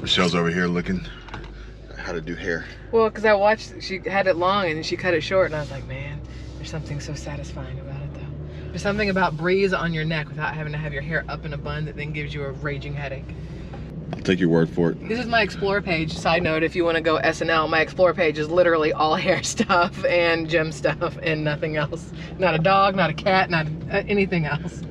Michelle's over here looking at how to do hair. Well, because I watched, she had it long and she cut it short, and I was like, man, there's something so satisfying about it, though. There's something about breeze on your neck without having to have your hair up in a bun that then gives you a raging headache. I'll take your word for it. This is my Explore page. Side note, if you want to go SNL, my Explore page is literally all hair stuff and gym stuff and nothing else. Not a dog, not a cat, not anything else.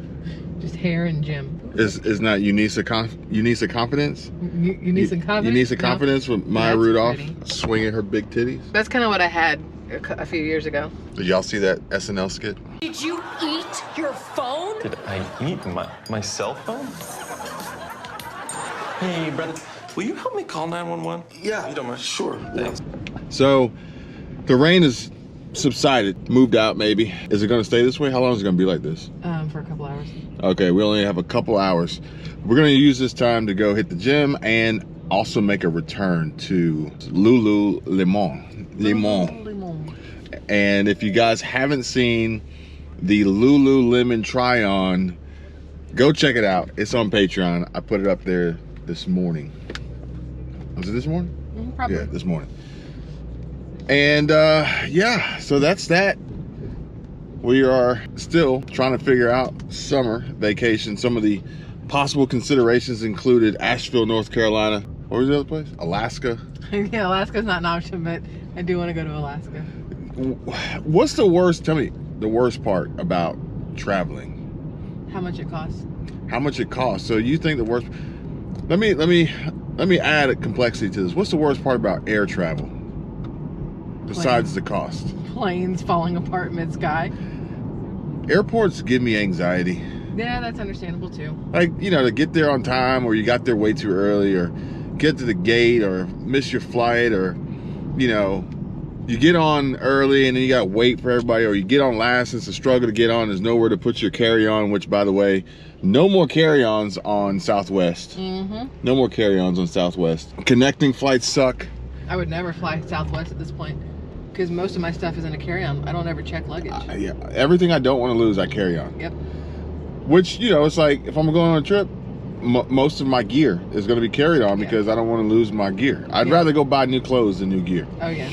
Just hair and gym. Is not Unisa Confidence? Unisa Confidence? Unisa Confidence with Maya That's Rudolph pretty. swinging her big titties? That's kind of what I had a few years ago. Did y'all see that SNL skit? Did you eat your phone? Did I eat my cell phone? Hey, brother, will you help me call 911? Yeah, You don't mind? sure. Thanks. So the rain has subsided, moved out maybe. Is it going to stay this way? How long is it going to be like this? For a couple hours. Okay, we only have a couple hours. We're going to use this time to go hit the gym and also make a return to Lululemon. And if you guys haven't seen the Lululemon try-on, go check it out. It's on Patreon. I put it up there this morning. Was it this morning? Probably. Yeah, this morning. And yeah, so that's that. We are still trying to figure out summer vacation. Some of the possible considerations included Asheville, North Carolina. What was the other place? Alaska. Yeah, Alaska's not an option, but I do want to go to Alaska. What's the worst, tell me the worst part about traveling? How much it costs? How much it costs. So you think the worst, let me add a complexity to this. What's the worst part about air travel? Besides the cost. Planes falling apart mid-sky. Airports give me anxiety. Yeah, that's understandable too. Like, you know, to get there on time, or you got there way too early, or get to the gate, or miss your flight, or, you know, you get on early and then you got to wait for everybody, or you get on last and it's a struggle to get on. There's nowhere to put your carry-on, which, by the way, no more carry-ons on Southwest. No more carry-ons on Southwest. Connecting flights suck. I would never fly Southwest at this point because most of my stuff is in a carry-on. I don't ever check luggage. Yeah, everything I don't want to lose, I carry on. Yep. Which, you know, it's like if I'm going on a trip, most of my gear is going to be carried on because I don't want to lose my gear. I'd rather go buy new clothes than new gear. Oh, yeah.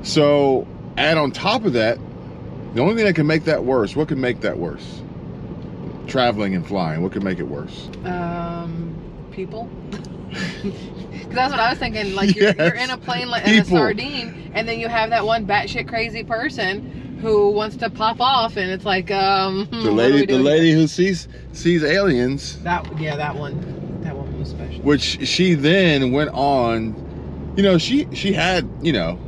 So, add on top of that, the only thing that can make that worse, what can make that worse? Traveling and flying, what can make it worse? People. Because that's what I was thinking. Like, you're in a plane like in a sardine, and then you have that one batshit crazy person who wants to pop off, and it's like, the lady who sees aliens. That one was special. Which she then went on, you know, she had, you know,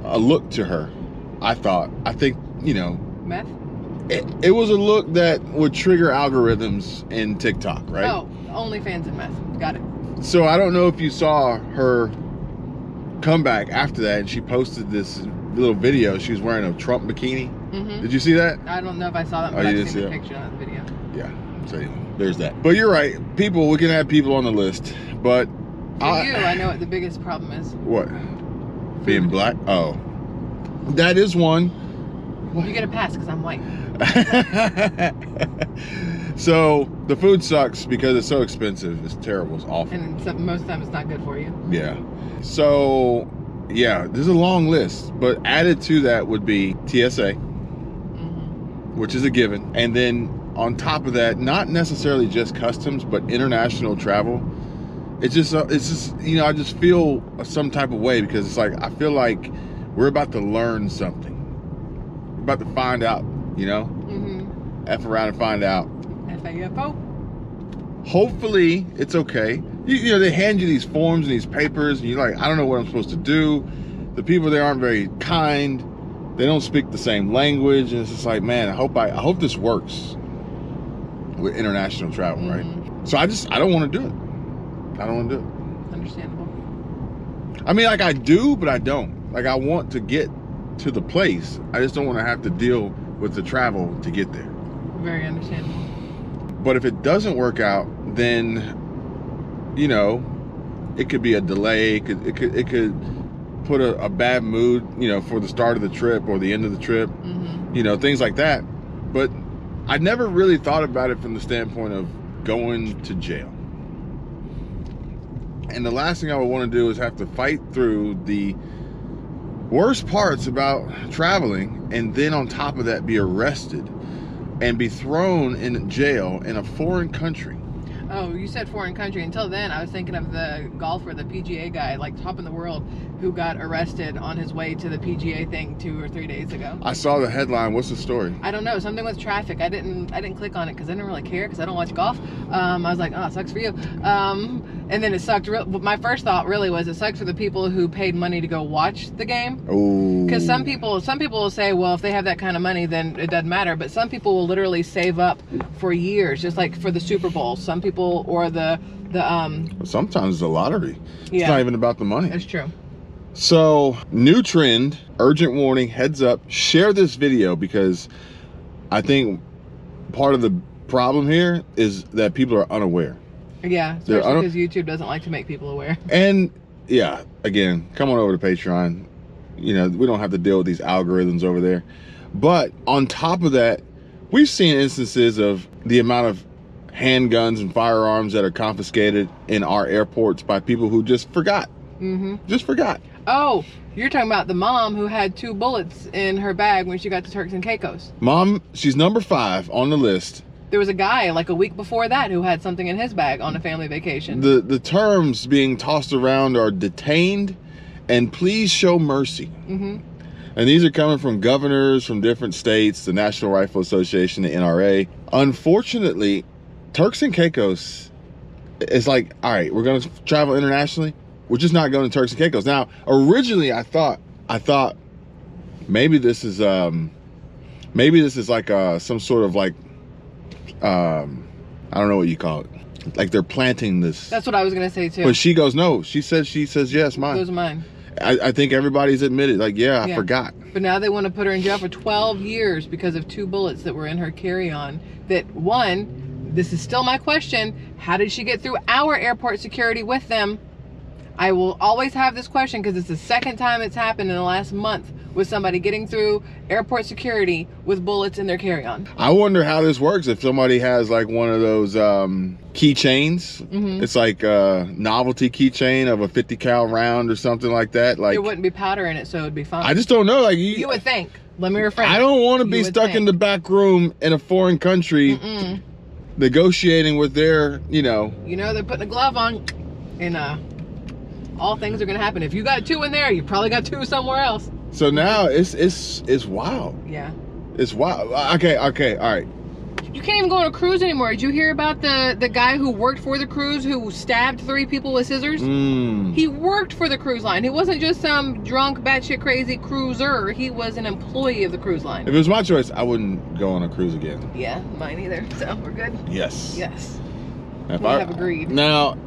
a look to her. I think, you know, meth. It was a look that would trigger algorithms in TikTok, right? Oh, OnlyFans and meth. Got it. So I don't know if you saw her comeback after that, and she posted this little video. She was wearing a Trump bikini. Did you see that? I don't know if I saw that, but I've seen the picture on the video. Yeah. So anyway, there's that. But you're right. People, we can have people on the list, but I know what the biggest problem is. What? Being black? Oh, that is one. You get a pass because I'm white. So the food sucks because it's so expensive. It's terrible. It's awful. And most of the time it's not good for you. Yeah. So yeah, there's a long list, but added to that would be TSA, which is a given. And then on top of that, not necessarily just customs, but international travel. It's just, you know, I just feel some type of way because it's like, I feel like we're about to learn something. We're about to find out, you know? F around and find out. FAFO. Hopefully it's okay. You know, they hand you these forms and these papers and you're like, I don't know what I'm supposed to do. The people there aren't very kind. They don't speak the same language. And it's just like, man, I hope this works with international travel, right? So I don't want to do it. I don't want to do it. Understandable. I mean, like I do, but I don't. Like I want to get to the place. I just don't want to have to deal with the travel to get there. Very understandable. But if it doesn't work out, then, you know, it could be a delay. It could put a bad mood, you know, for the start of the trip or the end of the trip, you know, things like that. But I never really thought about it from the standpoint of going to jail. And the last thing I would want to do is have to fight through the worst parts about traveling, and then on top of that be arrested and be thrown in jail in a foreign country. Oh, you said foreign country. Until then, I was thinking of the golfer, the PGA guy, like top in the world, who got arrested on his way to the PGA thing 2 or 3 days ago. I saw the headline. What's the story? I don't know. Something with traffic. I didn't click on it because I didn't really care because I don't watch golf. I was like, oh, it sucks for you. And then it sucked. My first thought really was it sucks for the people who paid money to go watch the game. Oh. Because some people will say, well, if they have that kind of money, then it doesn't matter. But some people will literally save up for years, just like for the Super Bowl. Some people, or the sometimes it's a lottery. Yeah. It's not even about the money. That's true. So, new trend, urgent warning, heads up, share this video, because I think part of the problem here is that people are unaware. Yeah, especially because YouTube doesn't like to make people aware. And yeah, again, come on over to Patreon. You know, we don't have to deal with these algorithms over there. But on top of that, we've seen instances of the amount of handguns and firearms that are confiscated in our airports by people who just forgot. Just forgot. Oh, you're talking about the mom who had 2 bullets in her bag when she got to Turks and Caicos. Mom, she's number 5 on the list. There was a guy like a week before that who had something in his bag on a family vacation. The terms being tossed around are detained and please show mercy. And these are coming from governors from different states, the National Rifle Association, the NRA. Unfortunately, Turks and Caicos is like, all right, we're going to travel internationally. We're just not going to Turks and Caicos. Now, originally I thought maybe this is like some sort of like, I don't know what you call it. Like they're planting this. That's what I was going to say too. But she goes, no. She says yes, mine. Those are mine. I think everybody's admitted, like, yeah, I forgot. But now they want to put her in jail for 12 years because of 2 bullets that were in her carry-on. That, one, this is still my question, how did she get through our airport security with them? I will always have this question because it's the second time it's happened in the last month with somebody getting through airport security with bullets in their carry-on. I wonder how this works if somebody has like one of those keychains. It's like a novelty keychain of a 50 cal round or something like that. Like, there wouldn't be powder in it, so it would be fine. I just don't know. Like you would think. Let me rephrase. I don't want to be stuck in the back room in a foreign country negotiating with their, you know. You know, they're putting a glove on and all things are gonna happen. If you got 2 in there, you probably got 2 somewhere else. So now it's wild. Yeah. It's wild. Okay, all right. You can't even go on a cruise anymore. Did you hear about the guy who worked for the cruise who stabbed 3 people with scissors? He worked for the cruise line. He wasn't just some drunk, batshit crazy cruiser. He was an employee of the cruise line. If it was my choice, I wouldn't go on a cruise again. Yeah, mine either. So we're good. Yes. Yes. We have agreed. Now,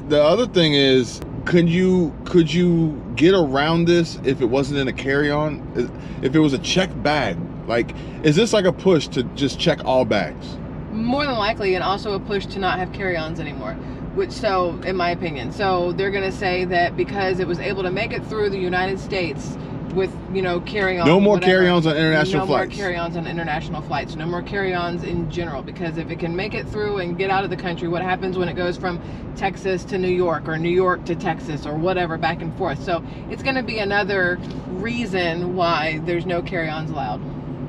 the other thing is, could you get around this if it wasn't in a carry-on? If it was a checked bag? Like, is this like a push to just check all bags? More than likely, and also a push to not have carry-ons anymore. Which, so, in my opinion. So, they're going to say that because it was able to make it through the United States with, you know, carry-on. No more carry-ons on international flights. No more carry-ons on international flights. No more carry-ons in general. Because if it can make it through and get out of the country, what happens when it goes from Texas to New York or New York to Texas or whatever, back and forth. So it's going to be another reason why there's no carry-ons allowed.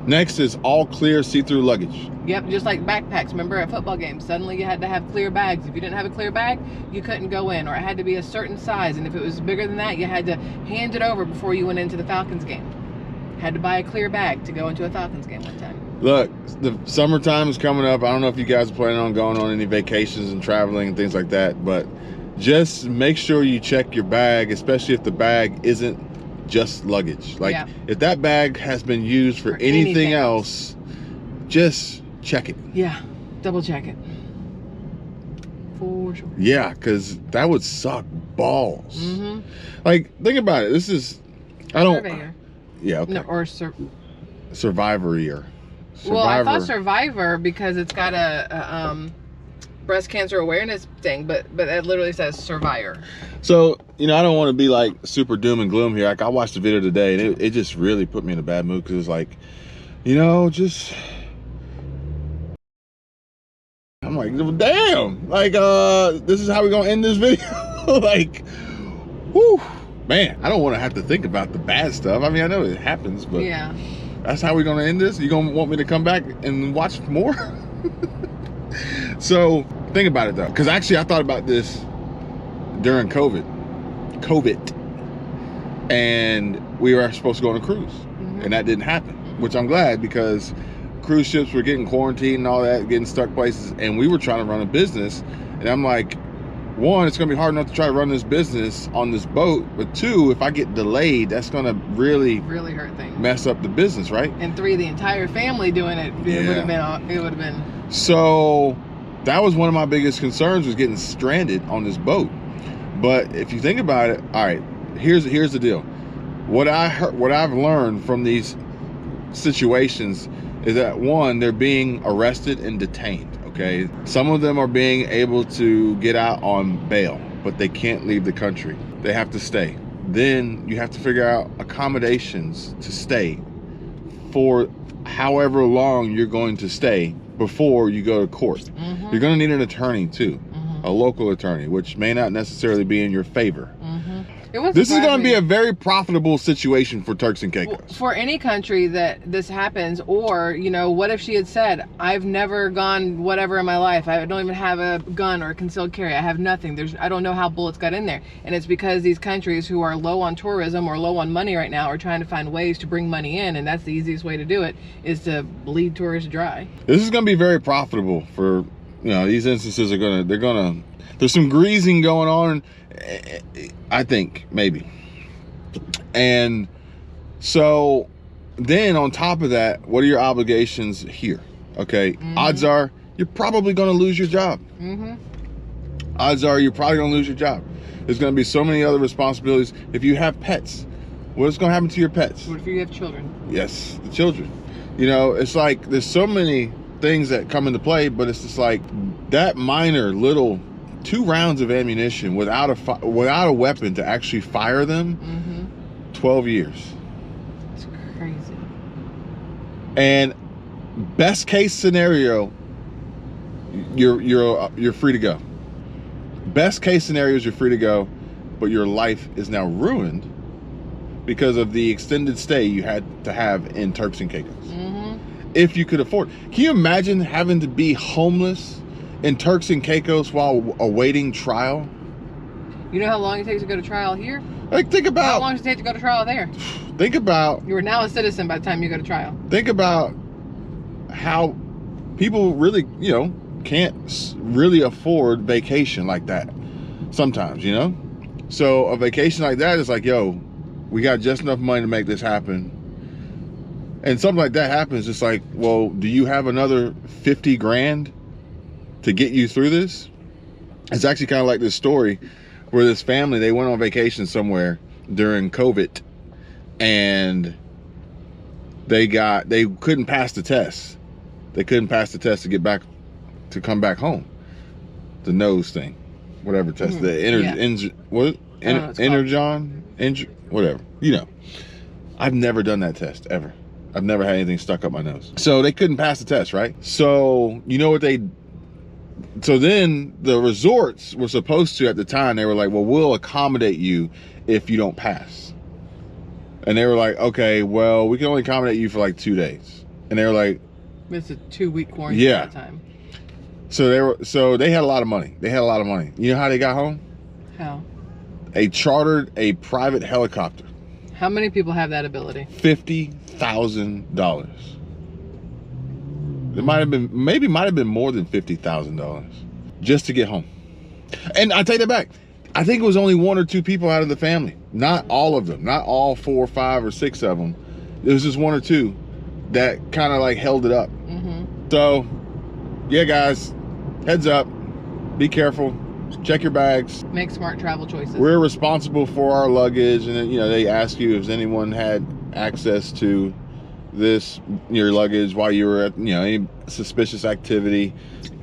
Next is all clear see-through luggage. Yep, just like backpacks. Remember at football games, suddenly you had to have clear bags. If you didn't have a clear bag, you couldn't go in, or it had to be a certain size. And if it was bigger than that, you had to hand it over before you went into the Falcons game. Had to buy a clear bag to go into a Falcons game one time. Look, the summertime is coming up. I don't know if you guys are planning on going on any vacations and traveling and things like that, but just make sure you check your bag, especially if the bag isn't just luggage. Like, if that bag has been used for anything else, just check it. Yeah, double check it. For sure. Yeah, because that would suck balls. Like, think about it. This is, I don't. Surveyor. Yeah, okay. No, or Survivor-ier. Well, I thought Survivor because it's got a breast cancer awareness thing, but it literally says Survivor. So, you know, I don't want to be like super doom and gloom here. Like, I watched the video today and it just really put me in a bad mood because it's like, you know, just, I'm like, damn, like, this is how we're gonna end this video. Like, whew, man, I don't want to have to think about the bad stuff. I mean, I know it happens, but Yeah. that's how we're gonna end this. You gonna want me to come back and watch more? So think about it though, because actually I thought about this during COVID, and we were supposed to go on a cruise, and that didn't happen, which I'm glad, because cruise ships were getting quarantined and all that, getting stuck places, and we were trying to run a business, and I'm like, one, it's gonna be hard enough to try to run this business on this boat, but two, if I get delayed, that's gonna really hurt things, mess up the business, right? And three, the entire family doing it, it would have been. So that was one of my biggest concerns, was getting stranded on this boat. But if you think about it, all right, here's the deal. What I've learned from these situations is that, one, they're being arrested and detained, okay? Some of them are being able to get out on bail, but they can't leave the country. They have to stay. Then you have to figure out accommodations to stay for however long you're going to stay before you go to court. You're going to need an attorney too, a local attorney, which may not necessarily be in your favor. This is going to be a very profitable situation for Turks and Caicos. For any country that this happens, or, you know, what if she had said, I've never gone whatever in my life. I don't even have a gun or a concealed carry. I have nothing. I don't know how bullets got in there. And it's because these countries who are low on tourism or low on money right now are trying to find ways to bring money in. And that's the easiest way to do it, is to bleed tourists dry. This is going to be very profitable for, you know, these instances there's some greasing going on, I think, maybe. And so then on top of that, what are your obligations here? Okay, odds are you're probably going to lose your job. Odds are you're probably going to lose your job. There's going to be so many other responsibilities. If you have pets, what's going to happen to your pets? What if you have children? Yes, the children. You know, it's like there's so many things that come into play, but it's just like that minor little 2 rounds of ammunition without a weapon to actually fire them. 12 years. It's crazy. And best case scenario, you're free to go. Best case scenario is you're free to go, but your life is now ruined because of the extended stay you had to have in Turks and Caicos. If you could afford. Can you imagine having to be homeless in Turks and Caicos while awaiting trial? You know how long it takes to go to trial here? Like, think about how long does it take to go to trial there? Think about, you are now a citizen by the time you go to trial. Think about how people really, you know, can't really afford vacation like that sometimes, you know? So a vacation like that is like, yo, we got just enough money to make this happen. And something like that happens, it's like, well, do you have another 50 grand to get you through this? It's actually kind of like this story where this family, they went on vacation somewhere during COVID, and they couldn't pass the test. They couldn't pass the test to come back home. The nose thing, whatever test, the whatever, you know. I've never done that test ever. I've never had anything stuck up my nose. So they couldn't pass the test, right? So you know what so then the resorts were supposed to, at the time, they were like, well, we'll accommodate you if you don't pass. And they were like, okay, well, we can only accommodate you for like 2 days. And they were like, it's a 2-week quarantine at that time. So they had a lot of money. They had a lot of money. You know how they got home? How? They chartered a private helicopter. How many people have that ability? $50,000. It might have been more than $50,000 just to get home. And I take that back. I think it was only 1 or 2 people out of the family. Not all of them. Not all 4 or 5 or 6 of them. It was just 1 or 2 that kind of like held it up. So, yeah, guys, heads up. Be careful. Check your bags. Make smart travel choices. We're responsible for our luggage, and you know, they ask you if anyone had access to your luggage while you were at, you know, any suspicious activity,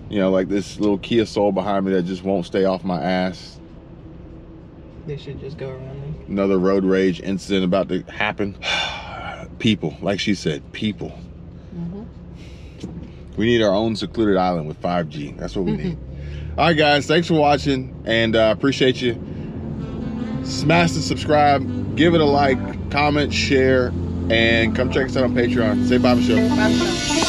you know, like this little Kia Soul behind me that just won't stay off my ass. They should just go around them. Another road rage incident about to happen. People, like she said, people. We need our own secluded island with 5G. That's what we need. All right, guys, thanks for watching, and appreciate you. Smash the subscribe, give it a like, comment, share, and come check us out on Patreon. Say bye, Michelle. Bye, Michelle.